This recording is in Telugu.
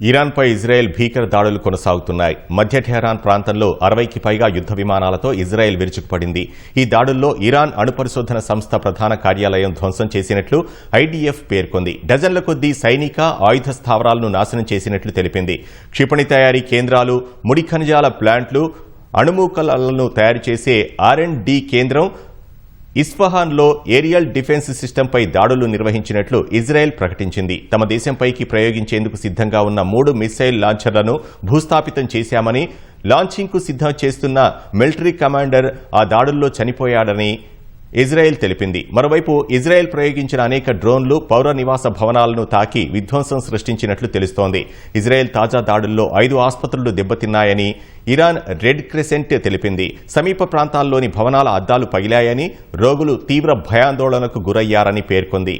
ఇరాన్పై ఇజ్రాయెల్ భీకర దాడులు కొనసాగుతున్నాయి. మధ్య టెహరాన్ ప్రాంతంలో 60కి పైగా యుద్ధ విమానాలతో ఇజ్రాయెల్ విరుచుకుపడింది. ఈ దాడుల్లో ఇరాన్ అణుపరిశోధన సంస్థ ప్రధాన కార్యాలయం ధ్వంసం చేసినట్లు ఐడీఎఫ్ పేర్కొంది. డజన్ల కొద్దీ సైనిక ఆయుధ స్థావరాలను నాశనం చేసినట్లు తెలిపింది. క్షిపణి తయారీ కేంద్రాలు, ముడి ఖనిజాల ప్లాంట్లు, అణుమూకలను తయారు చేసే R&D కేంద్రం, ఇస్ఫహాన్లో ఏరియల్ డిఫెన్స్ సిస్టంపై దాడులు నిర్వహించినట్లు ఇజ్రాయెల్ ప్రకటించింది. తమ దేశంపైకి ప్రయోగించేందుకు సిద్ధంగా ఉన్న 3 మిసైల్ లాంచర్లను భూస్థాపితం చేశామని, లాంచింగ్కు సిద్ధం చేస్తున్న మిలిటరీ కమాండర్ ఆ దాడుల్లో చనిపోయాడని ఇజ్రాయెల్ తెలిపింది. మరోవైపు ఇజ్రాయెల్ ప్రయోగించిన అనేక డ్రోన్లు పౌర నివాస భవనాలను తాకి విధ్వంసం సృష్టించినట్లు తెలుస్తోంది. ఇజ్రాయెల్ తాజా దాడుల్లో 5 ఆసుపత్రులు దెబ్బతిన్నాయని ఇరాన్ రెడ్ క్రెసెంట్ తెలిపింది. సమీప ప్రాంతాల్లోని భవనాల అద్దాలు పగిలాయని, రోగులు తీవ్ర భయాందోళనకు గురయ్యారని పేర్కొంది.